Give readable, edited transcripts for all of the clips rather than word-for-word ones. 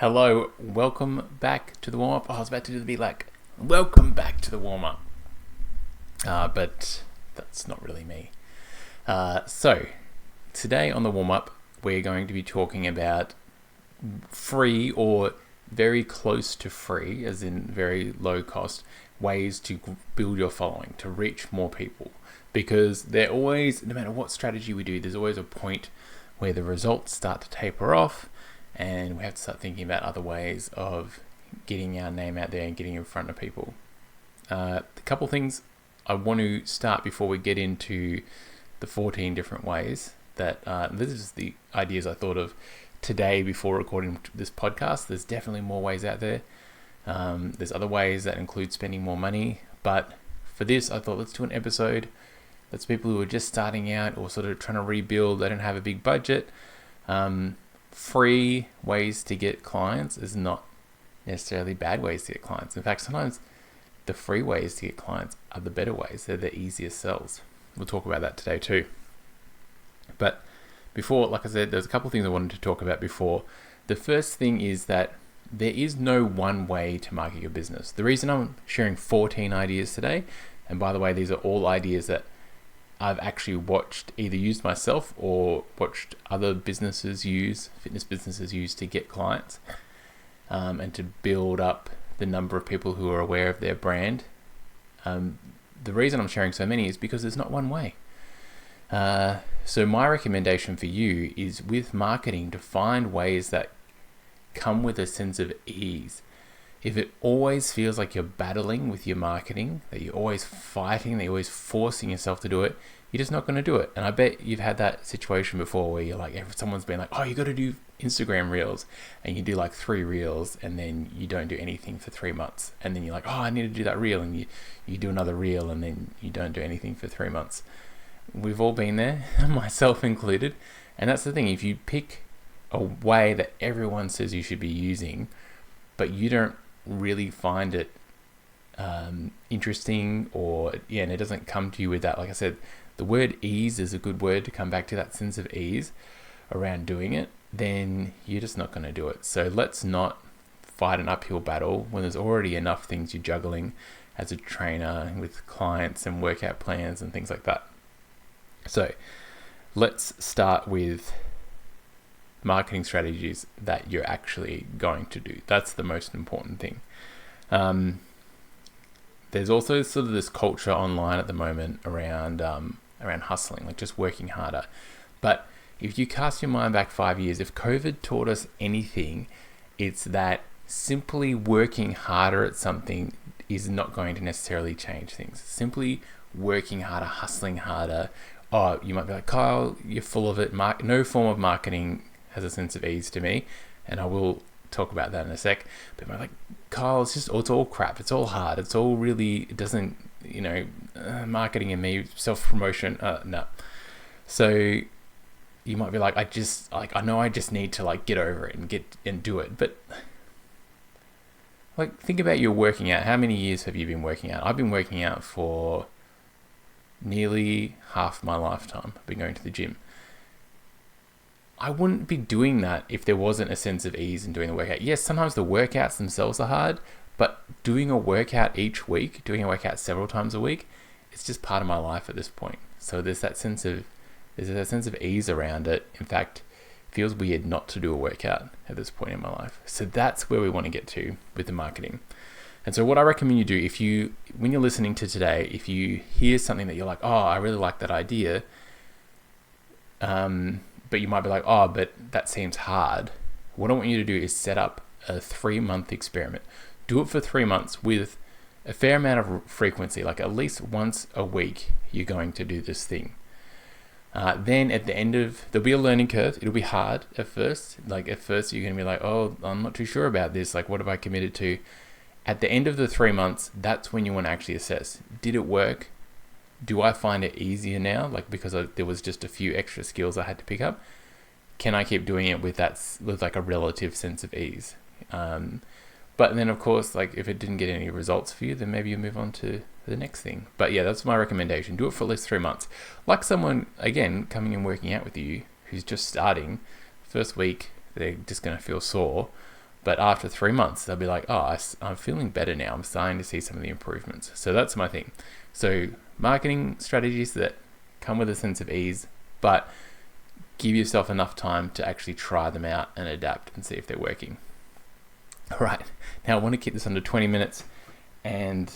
Hello, welcome back to the warm-up. I was about to do the beat like, welcome back to the warm-up. But that's not really me. So, today on the warm-up, we're going to be talking about free or very close to free, as in very low cost, ways to build your following, to reach more people. Because they're always, no matter what strategy we do, there's always a point where the results start to taper off, and we have to start thinking about other ways of getting our name out there and getting in front of people. A couple things I want to start before we get into the 14 different ways that this is the ideas I thought of today before recording this podcast. There's definitely more ways out there. There's other ways that include spending more money, but for this I thought let's do an episode that's people who are just starting out or sort of trying to rebuild. They don't have a big budget. Free ways to get clients is not necessarily bad ways to get clients. In fact, sometimes the free ways to get clients are the better ways. They're the easiest sells. We'll talk about that today too. But before, like I said, there's a couple of things I wanted to talk about before. The first thing is that there is no one way to market your business. The reason I'm sharing 14 ideas today, and by the way, these are all ideas that I've actually either used myself or watched other businesses use, fitness businesses use to get clients and to build up the number of people who are aware of their brand. The reason I'm sharing so many is because there's not one way. So my recommendation for you is with marketing to find ways that come with a sense of ease. If it always feels like you're battling with your marketing, that you're always fighting, that you're always forcing yourself to do it, you're just not going to do it. And I bet you've had that situation before where you're like, someone's been like, oh, you got to do Instagram reels, and you do like 3 reels and then you don't do anything for 3 months. And then you're like, oh, I need to do that reel. And you do another reel and then you don't do anything for 3 months. We've all been there, myself included. And that's the thing. If you pick a way that everyone says you should be using, but you don't really find it interesting, and it doesn't come to you with that, like I said, the word ease is a good word to come back to, that sense of ease around doing it, then you're just not going to do it. So let's not fight an uphill battle when there's already enough things you're juggling as a trainer with clients and workout plans and things like that. So let's start with marketing strategies that you're actually going to do. That's the most important thing. There's also sort of this culture online at the moment around hustling, like just working harder. But if you cast your mind back 5 years, if COVID taught us anything, it's that simply working harder at something is not going to necessarily change things. Simply working harder, hustling harder. Oh, you might be like, Kyle, you're full of it. No form of marketing has a sense of ease to me, and I will talk about that in a sec. But I'm like, Kyle, it's all crap. It's all hard. It's all really, it doesn't, marketing and me, self-promotion, no. So you might be like, I know I just need to get over it and do it. But think about your working out. How many years have you been working out? I've been working out for nearly half my lifetime. I've been going to the gym. I wouldn't be doing that if there wasn't a sense of ease in doing the workout. Yes, sometimes the workouts themselves are hard, but doing a workout each week, doing a workout several times a week, it's just part of my life at this point. So there's that sense of ease around it. In fact, it feels weird not to do a workout at this point in my life. So that's where we want to get to with the marketing. And so what I recommend you do, when you're listening to today, if you hear something that you're like, oh, I really like that idea, but you might be like, oh, but that seems hard. What I want you to do is set up a 3-month experiment. Do it for 3 months with a fair amount of frequency, like at least once a week, you're going to do this thing. Then at the end there'll be a learning curve. It'll be hard at first. At first you're going to be like, oh, I'm not too sure about this. What have I committed to? At the end of the 3 months, that's when you want to actually assess. Did it work? Do I find it easier now? Because there was just a few extra skills I had to pick up. Can I keep doing it with a relative sense of ease? But then of course, if it didn't get any results for you, then maybe you move on to the next thing. But yeah, that's my recommendation. Do it for at least 3 months. Like someone, again, coming and working out with you who's just starting, first week, they're just going to feel sore. But after 3 months, they'll be like, oh, I'm feeling better now. I'm starting to see some of the improvements. So that's my thing. So marketing strategies that come with a sense of ease, but give yourself enough time to actually try them out and adapt and see if they're working. All right, now I want to keep this under 20 minutes, and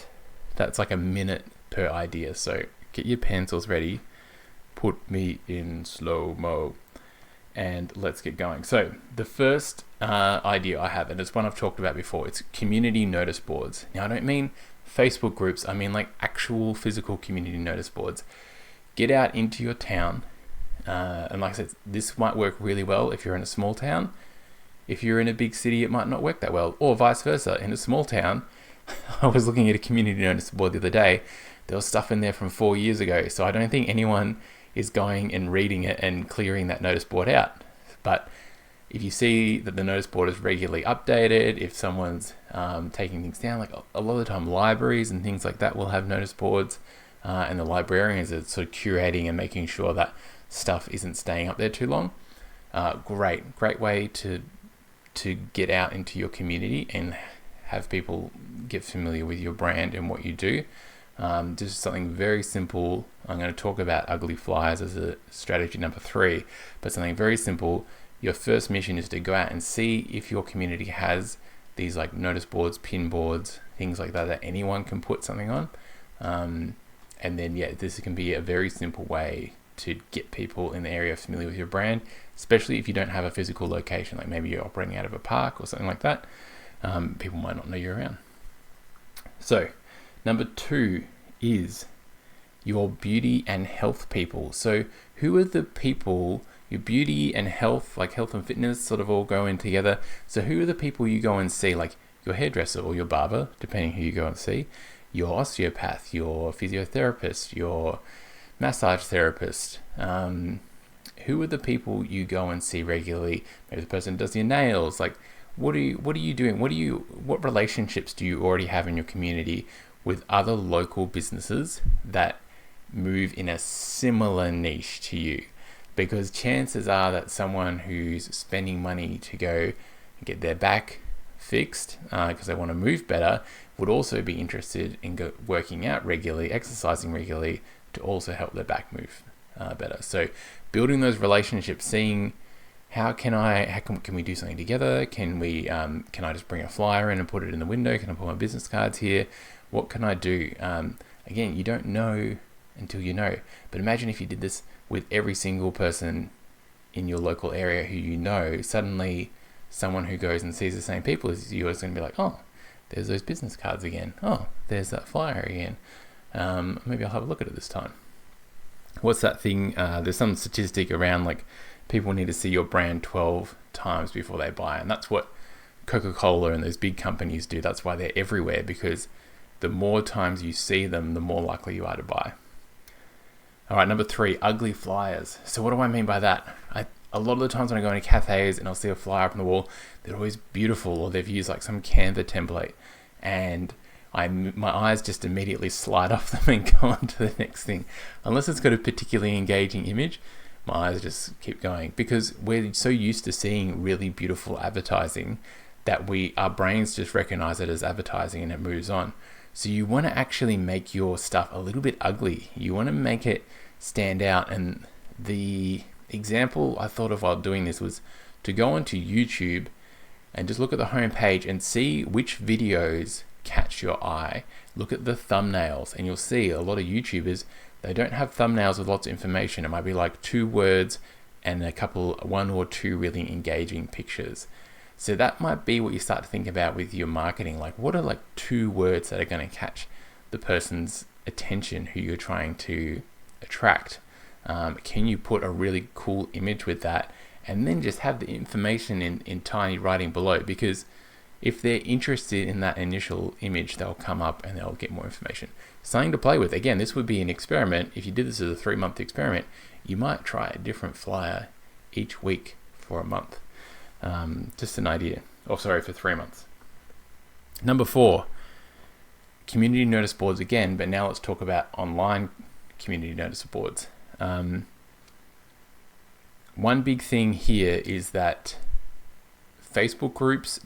that's like a minute per idea. So get your pencils ready, put me in slow-mo, and let's get going. So the first idea I have, and it's one I've talked about before, it's community notice boards. Now I don't mean Facebook groups, I mean like actual physical community notice boards. Get out into your town, and like I said, this might work really well if you're in a small town. If you're in a big city, it might not work that well, or vice versa. In a small town, I was looking at a community notice board the other day. There was stuff in there from 4 years ago, so I don't think anyone is going and reading it and clearing that notice board out. But if you see that the notice board is regularly updated, if someone's taking things down, like a lot of the time libraries and things like that will have notice boards, and the librarians are sort of curating and making sure that stuff isn't staying up there too long. Great way to get out into your community and have people get familiar with your brand and what you do. Just something very simple. I'm going to talk about ugly flyers as a strategy number 3, but something very simple. Your first mission is to go out and see if your community has these like notice boards, pin boards, things like that anyone can put something on. And then, this can be a very simple way to get people in the area familiar with your brand, especially if you don't have a physical location, like maybe you're operating out of a park or something like that. People might not know you're around. So number 2 is your beauty and health people. So who are the people, your beauty and health, like health and fitness sort of all go in together. So who are the people you go and see, like your hairdresser or your barber, depending who you go and see, your osteopath, your physiotherapist, your massage therapist. Who are the people you go and see regularly? Maybe the person does your nails. Like, what are you doing? What relationships do you already have in your community with other local businesses that move in a similar niche to you? Because chances are that someone who's spending money to go get their back fixed because they want to move better would also be interested in working out regularly, exercising regularly to also help their back move better. So building those relationships, seeing how can we do something together? Can I just bring a flyer in and put it in the window? Can I put my business cards here? What can I do? Again, you don't know until you know. But imagine if you did this with every single person in your local area who you know. Suddenly, someone who goes and sees the same people as you is going to be like, oh, there's those business cards again. Oh, there's that flyer again. Maybe I'll have a look at it this time. What's that thing? There's some statistic around like people need to see your brand 12 times before they buy. And that's what Coca-Cola and those big companies do. That's why they're everywhere, because the more times you see them, the more likely you are to buy. All right, number 3, ugly flyers. So what do I mean by that? A lot of the times when I go into cafes and I'll see a flyer up on the wall, they're always beautiful, or they've used like some Canva template, and my eyes just immediately slide off them and go on to the next thing. Unless it's got a particularly engaging image, my eyes just keep going, because we're so used to seeing really beautiful advertising that our brains just recognize it as advertising and it moves on. So you want to actually make your stuff a little bit ugly. You want to make it stand out. And the example I thought of while doing this was to go onto YouTube and just look at the homepage and see which videos catch your eye. Look at the thumbnails, and you'll see a lot of YouTubers, they don't have thumbnails with lots of information. It might be like 2 words and 1 or 2 really engaging pictures. So that might be what you start to think about with your marketing. Like, what are like 2 words that are going to catch the person's attention who you're trying to attract? Can you put a really cool image with that, and then just have the information in tiny writing below? Because if they're interested in that initial image, they'll come up and they'll get more information. Something to play with. Again, this would be an experiment. If you did this as a 3-month experiment, you might try a different flyer each week for a month. Just an idea. For 3 months. Number 4, community notice boards again, but now let's talk about online community notice boards. One big thing here is that Facebook groups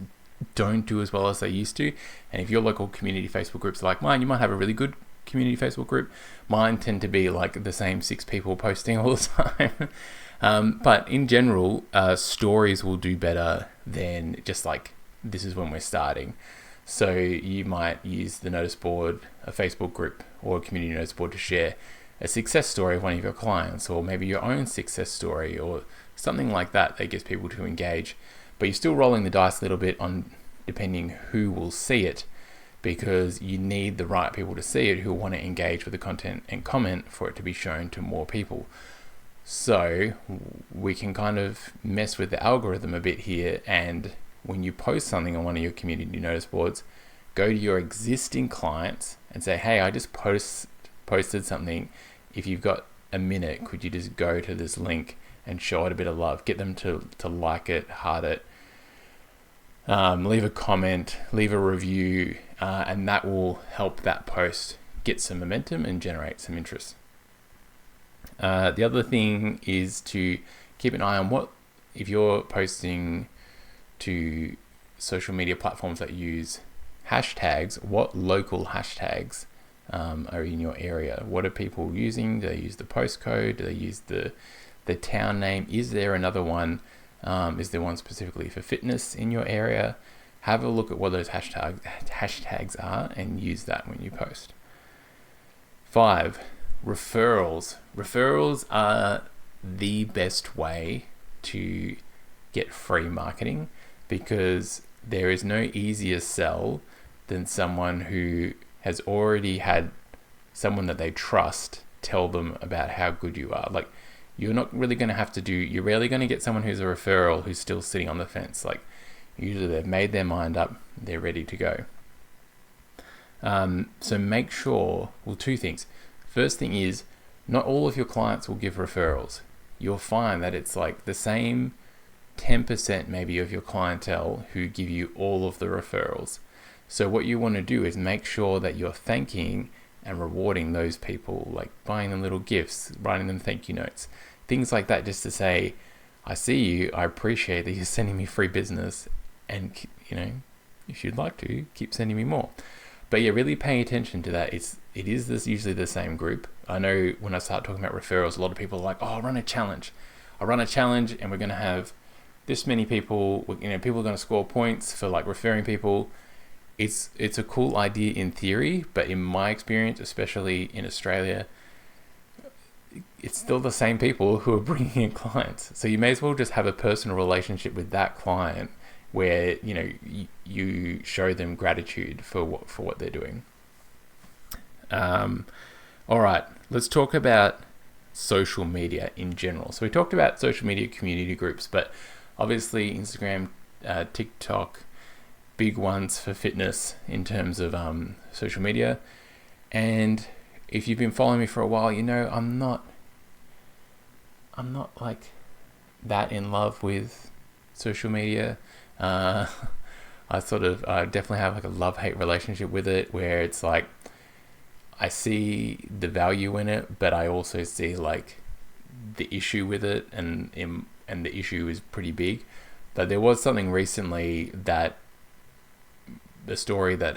don't do as well as they used to. And if your local community Facebook groups are like mine, you might have a really good community Facebook group. Mine tend to be like the same 6 people posting all the time. But in general, stories will do better than just like, this is when we're starting. So you might use the notice board, a Facebook group or a community notice board to share a success story of one of your clients, or maybe your own success story or something like that gets people to engage. But you're still rolling the dice a little bit on depending who will see it, because you need the right people to see it who want to engage with the content and comment for it to be shown to more people. So we can kind of mess with the algorithm a bit here, and when you post something on one of your community notice boards, go to your existing clients and say, hey, I just posted something. If you've got a minute, could you just go to this link and show it a bit of love? Get them to like it, heart it, leave a comment, leave a review, and that will help that post get some momentum and generate some interest. The other thing is to keep an eye on if you're posting to social media platforms that use hashtags, what local hashtags are in your area. What are people using? Do they use the postcode? Do they use the town name? Is there another one? Is there one specifically for fitness in your area? Have a look at what those hashtags are and use that when you post. 5, referrals. Referrals are the best way to get free marketing, because there is no easier sell than someone who has already had someone that they trust tell them about how good you are. Like, you're not really going to have to you're rarely going to get someone who's a referral who's still sitting on the fence. Like, usually they've made their mind up, they're ready to go. So make sure, 2 things. First thing is, not all of your clients will give referrals. You'll find that it's like the same 10% maybe of your clientele who give you all of the referrals. So what you want to do is make sure that you're thanking and rewarding those people, like buying them little gifts, writing them thank you notes, things like that, just to say, I see you, I appreciate that you're sending me free business, and if you'd like to, keep sending me more. But yeah, really paying attention to that. It is usually the same group. I know when I start talking about referrals, a lot of people are like, oh, I'll run a challenge and we're going to have this many people, people are going to score points for like referring people. It's a cool idea in theory, but in my experience, especially in Australia, it's still the same people who are bringing in clients. So you may as well just have a personal relationship with that client where, you show them gratitude for what they're doing. All right, let's talk about social media in general. So we talked about social media community groups, but obviously Instagram, TikTok, big ones for fitness in terms of social media. And if you've been following me for a while, I'm not like that in love with social media. I definitely have like a love-hate relationship with it, where it's like I see the value in it, but I also see like the issue with it, and the issue is pretty big. But there was something recently that the story that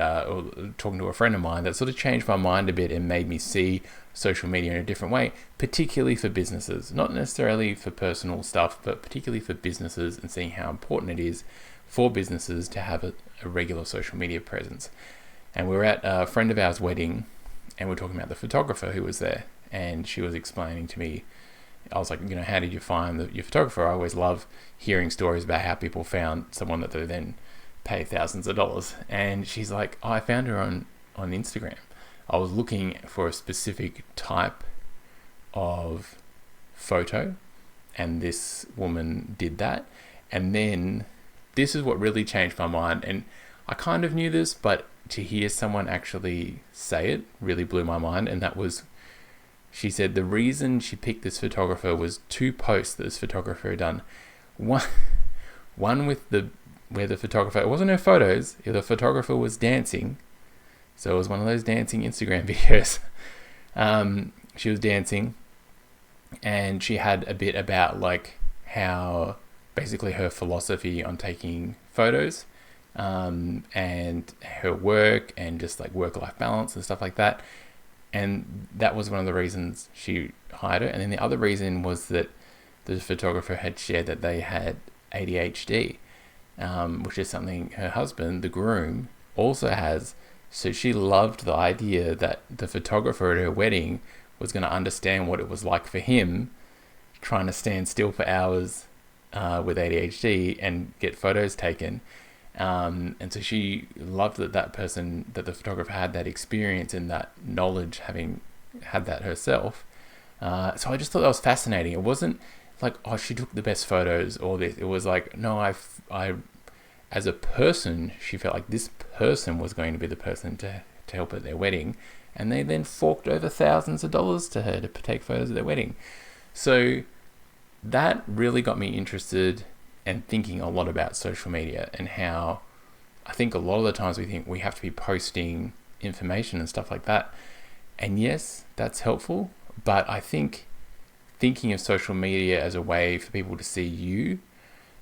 talking to a friend of mine that sort of changed my mind a bit and made me see social media in a different way, particularly for businesses, not necessarily for personal stuff, but particularly for businesses, and seeing how important it is for businesses to have a regular social media presence. And we were at a friend of ours' wedding, and we're talking about the photographer who was there, and she was explaining to me, I was like, how did you find your photographer? I always love hearing stories about how people found someone that they then pay thousands of dollars. And she's like, I found her on Instagram. I was looking for a specific type of photo, and this woman did that. And then this is what really changed my mind. And I kind of knew this, but to hear someone actually say it really blew my mind. And that was, she said the reason she picked this photographer was 2 posts that this photographer had done. One with where the photographer, it wasn't her photos, the photographer was dancing. So it was one of those dancing Instagram videos. She was dancing, and she had a bit about like how basically her philosophy on taking photos and her work and just like work-life balance and stuff like that. And that was one of the reasons she hired her. And then the other reason was that the photographer had shared that they had ADHD, which is something her husband, the groom, also has. So she loved the idea that the photographer at her wedding was going to understand what it was like for him trying to stand still for hours with ADHD and get photos taken. And so she loved that that the photographer had that experience and that knowledge, having had that herself. So I just thought that was fascinating. It wasn't like, oh, she took the best photos or this. It was like, no, I as a person, she felt like this person was going to be the person to help at their wedding. And they then forked over thousands of dollars to her to take photos of their wedding. So that really got me interested and thinking a lot about social media, and how I think a lot of the times we think we have to be posting information and stuff like that. And yes, that's helpful, but I think thinking of social media as a way for people to see you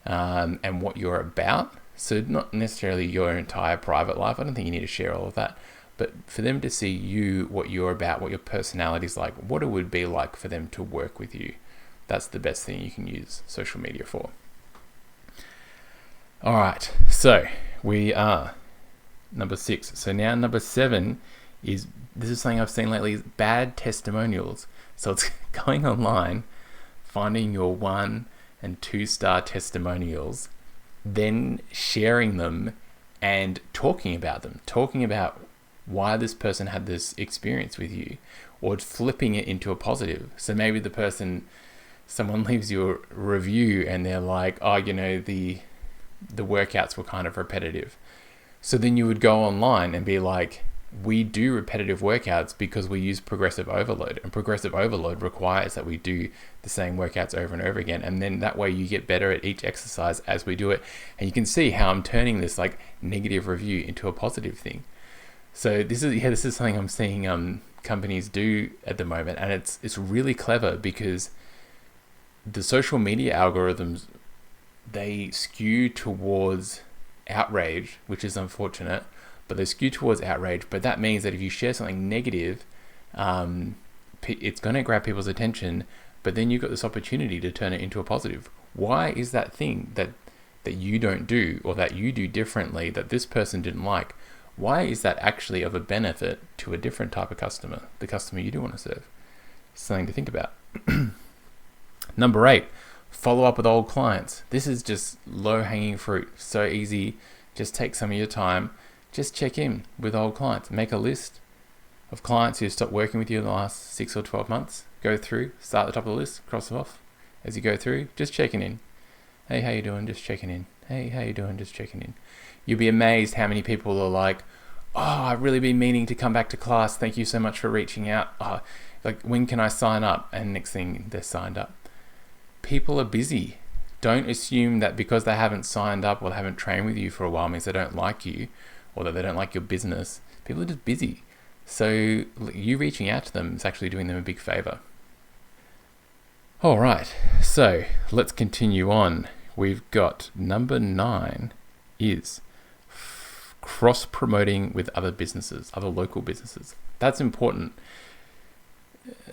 and what you're about. So not necessarily your entire private life. I don't think you need to share all of that, but for them to see you, what you're about, what your personality is like, what it would be like for them to work with you. That's the best thing you can use social media for. All right, so we are number 6. So now number 7 is, this is something I've seen lately, is bad testimonials. So it's going online, finding your 1 and 2-star testimonials, then sharing them and talking about them, talking about why this person had this experience with you, or flipping it into a positive. So maybe someone leaves you a review and they're like, oh, the workouts were kind of repetitive. So then you would go online and be like, we do repetitive workouts because we use progressive overload, and progressive overload requires that we do the same workouts over and over again. And then that way you get better at each exercise as we do it. And you can see how I'm turning this like negative review into a positive thing. So this is something I'm seeing companies do at the moment, and it's really clever because the social media algorithms, they skew towards outrage, which is unfortunate, but they skew towards outrage. But that means that if you share something negative, it's going to grab people's attention, but then you've got this opportunity to turn it into a positive. Why is that thing that you don't do, or that you do differently, that this person didn't like? Why is that actually of a benefit to a different type of customer, the customer you do want to serve? Something to think about. Number 8, follow up with old clients. This is just low-hanging fruit. So easy. Just take some of your time. Just check in with old clients. Make a list of clients who stopped working with you in the last 6 or 12 months. Go through, start at the top of the list, cross them off. As you go through, just checking in. Hey, how you doing? Just checking in. Hey, how you doing? Just checking in. You'll be amazed how many people are like, oh, I've really been meaning to come back to class. Thank you so much for reaching out. Oh, like, when can I sign up? And next thing, they're signed up. People are busy. Don't assume that because they haven't signed up or they haven't trained with you for a while means they don't like you, or that they don't like your business. People are just busy. So you reaching out to them is actually doing them a big favor. All right, so let's continue on. We've got number 9 is cross-promoting with other businesses, other local businesses. That's important.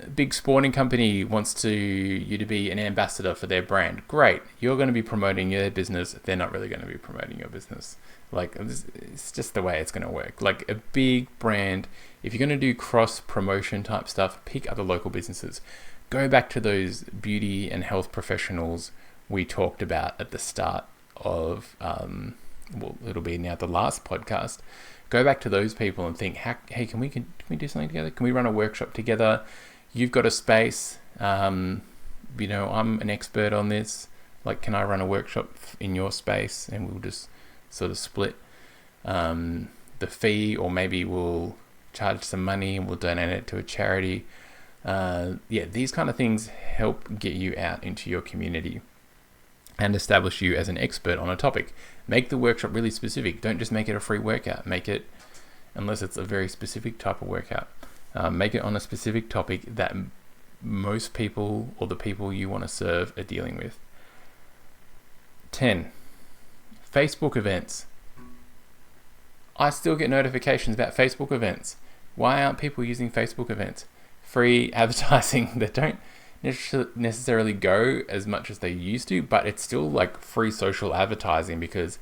A big sporting company wants you to be an ambassador for their brand. Great. You're going to be promoting their business. They're not really going to be promoting your business. Like, it's just the way it's going to work. Like a big brand, if you're going to do cross-promotion type stuff, pick other local businesses. Go back to those beauty and health professionals we talked about at the start of, it'll be now the last podcast. Go back to those people and think, hey, can we do something together? Can we run a workshop together? You've got a space. I'm an expert on this. Like, can I run a workshop in your space? And we'll just sort of split the fee, or maybe we'll charge some money and we'll donate it to a charity. These kind of things help get you out into your community and establish you as an expert on a topic. Make the workshop really specific. Don't just make it a free workout. Make it, unless it's a very specific type of workout, make it on a specific topic that most people, or the people you want to serve, are dealing with. 10, Facebook events. I still get notifications about Facebook events. Why aren't people using Facebook events? Free advertising that don't necessarily go as much as they used to, but it's still like free social advertising, because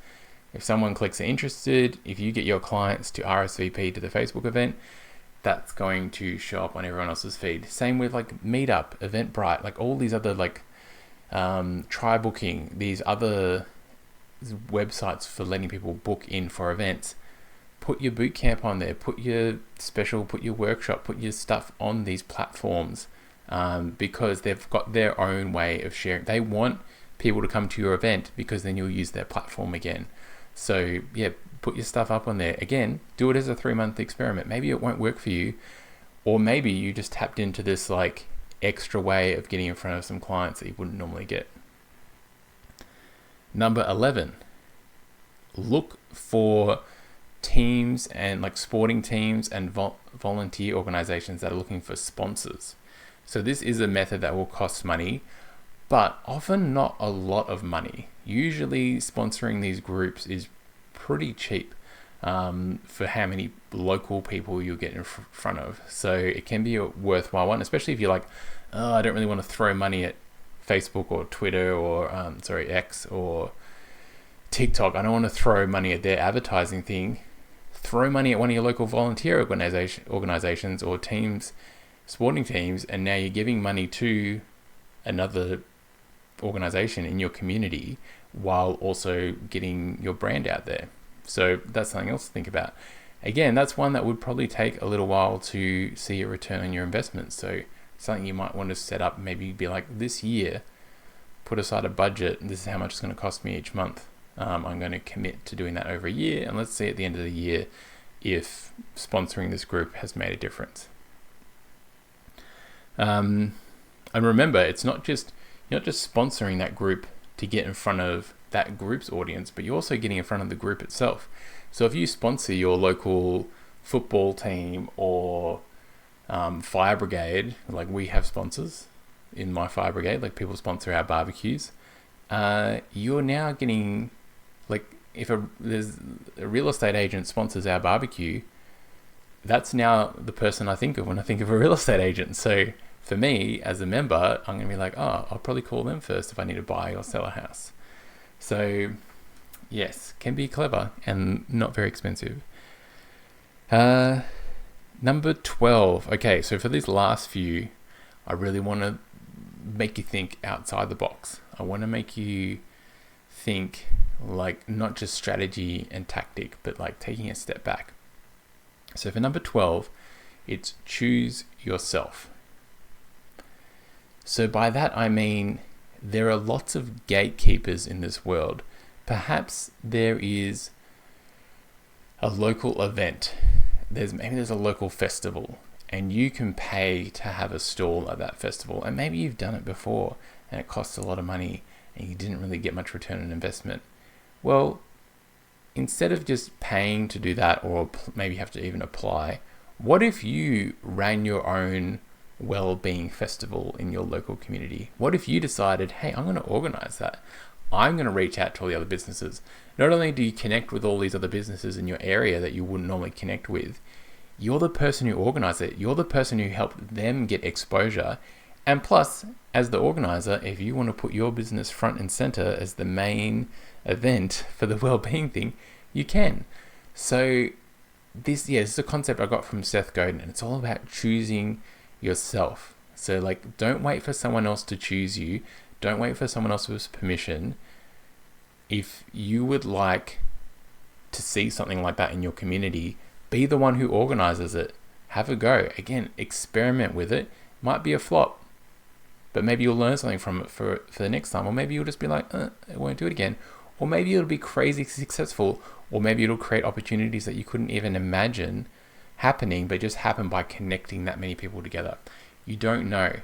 if someone clicks interested, if you get your clients to RSVP to the Facebook event, that's going to show up on everyone else's feed. Same with like Meetup, Eventbrite, like all these other like try booking, these other websites for letting people book in for events. Put your bootcamp on there, put your special, put your workshop, put your stuff on these platforms, because they've got their own way of sharing. They want people to come to your event because then you'll use their platform again. So yeah, put your stuff up on there. Again, do it as a 3-month experiment. Maybe it won't work for you, or maybe you just tapped into this like extra way of getting in front of some clients that you wouldn't normally get. Number 11, look for teams and like sporting teams and volunteer organizations that are looking for sponsors. So this is a method that will cost money, but often not a lot of money. Usually sponsoring these groups is pretty cheap for how many local people you'll get in front of. So it can be a worthwhile one, especially if you're like, oh, I don't really want to throw money at Facebook or Twitter or X or TikTok. I don't want to throw money at their advertising thing. Throw money at one of your local volunteer organizations or teams, sporting teams, and now you're giving money to another organization in your community while also getting your brand out there. So that's something else to think about. Again, that's one that would probably take a little while to see a return on your investment. So something you might want to set up, maybe be like, this year, put aside a budget, and this is how much it's going to cost me each month. I'm going to commit to doing that over a year, and let's see at the end of the year if sponsoring this group has made a difference. And remember, it's not just sponsoring that group to get in front of that group's audience, but you're also getting in front of the group itself. So if you sponsor your local football team or fire brigade, like we have sponsors in my fire brigade, like people sponsor our barbecues, you're now getting, like, if there's a real estate agent sponsors our barbecue, that's now the person I think of when I think of a real estate agent. So for me as a member, I'm going to be like, oh, I'll probably call them first if I need to buy or sell a house. So yes, can be clever and not very expensive. Number 12. Okay, so for these last few, I really want to make you think outside the box. I want to make you think like not just strategy and tactic, but like taking a step back. So for number 12, it's choose yourself. So by that I mean there are lots of gatekeepers in this world. Perhaps there is a local event. Maybe there's a local festival and you can pay to have a stall at that festival. And maybe you've done it before and it costs a lot of money and you didn't really get much return on investment. Well, instead of just paying to do that, or maybe you have to even apply, what if you ran your own well-being festival in your local community? What if you decided, hey, I'm going to organize that. I'm going to reach out to all the other businesses. Not only do you connect with all these other businesses in your area that you wouldn't normally connect with, you're the person who organized it. You're the person who helped them get exposure. And plus, as the organizer, if you want to put your business front and center as the main event for the well-being thing, you can. So this is a concept I got from Seth Godin, and it's all about choosing yourself. So like, don't wait for someone else to choose you. Don't wait for someone else's permission. If you would like to see something like that in your community, be the one who organizes it. Have a go. Again, experiment with it. Might be a flop, but maybe you'll learn something from it for the next time. Or maybe you'll just be like, I won't do it again. Or maybe it'll be crazy successful. Or maybe it'll create opportunities that you couldn't even imagine happening, but just happen by connecting that many people together. You don't know.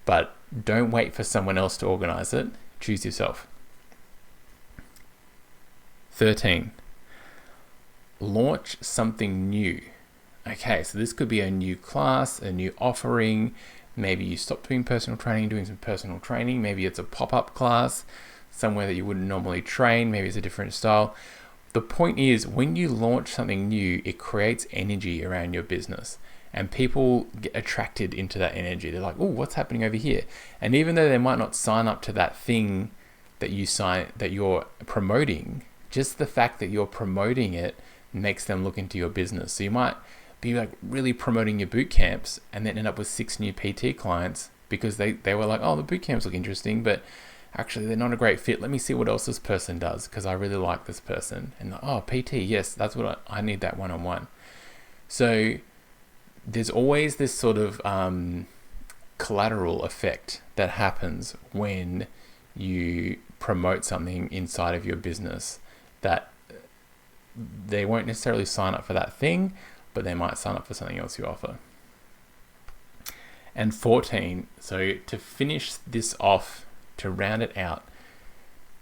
But don't wait for someone else to organize it. Choose yourself. 13. Launch something new. Okay, so this could be a new class, a new offering. Maybe you stopped doing personal training, doing some personal training. Maybe it's a pop-up class somewhere that you wouldn't normally train. Maybe it's a different style. the point is, when you launch something new, it creates energy around your business, and people get attracted into that energy. They're like, oh, what's happening over here? And even though they might not sign up to that thing that you're promoting, just the fact that you're promoting it makes them look into your business. So you might be like really promoting your boot camps and then end up with 6 new PT clients because they were like, oh, the boot camps look interesting, but actually they're not a great fit. Let me see what else this person does because I really like this person. And like, oh, PT, yes, that's what I need, that one-on-one. So there's always this sort of collateral effect that happens when you promote something inside of your business, that they won't necessarily sign up for that thing, but they might sign up for something else you offer. And 14, so to finish this off, to round it out,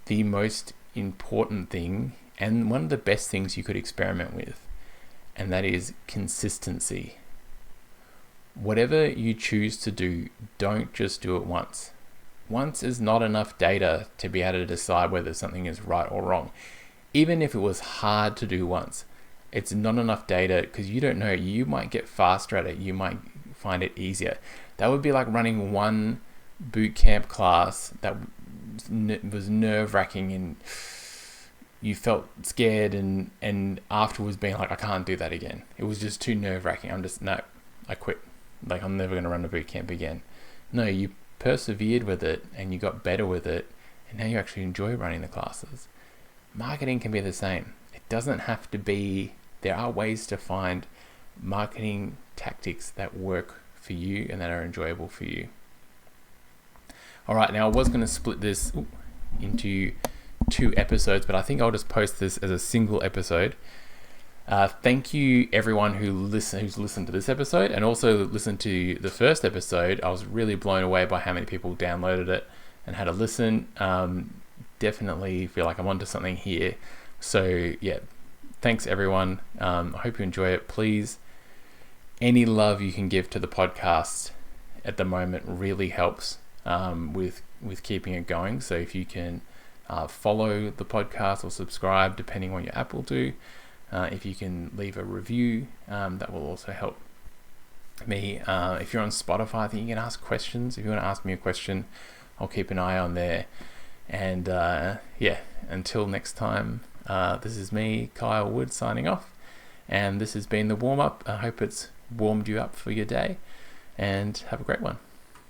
the most important thing and one of the best things you could experiment with, and that is consistency. Whatever you choose to do, don't just do it once. Once is not enough data to be able to decide whether something is right or wrong. Even if it was hard to do once, it's not enough data because you don't know. You might get faster at it. You might find it easier. That would be like running one boot camp class that was nerve-wracking and you felt scared and afterwards being like, I can't do that again. It was just too nerve-wracking. I quit. Like, I'm never going to run a boot camp again. No, you persevered with it and you got better with it, and now you actually enjoy running the classes. Marketing can be the same. It doesn't have to be. There are ways to find marketing tactics that work for you and that are enjoyable for you. All right, now I was going to split this into 2 episodes, but I think I'll just post this as a single episode. Thank you everyone who's listened to this episode and also listened to the first episode. I was really blown away by how many people downloaded it and had a listen. Definitely feel like I'm onto something here. So yeah, thanks everyone. I hope you enjoy it. Please, any love you can give to the podcast at the moment really helps with keeping it going. So if you can follow the podcast or subscribe, depending on your app will do. If you can leave a review, that will also help me. If you're on Spotify, I think you can ask questions. If you want to ask me a question, I'll keep an eye on there. And yeah, until next time, this is me, Kyle Wood, signing off. And this has been the warm-up. I hope it's warmed you up for your day. And have a great one.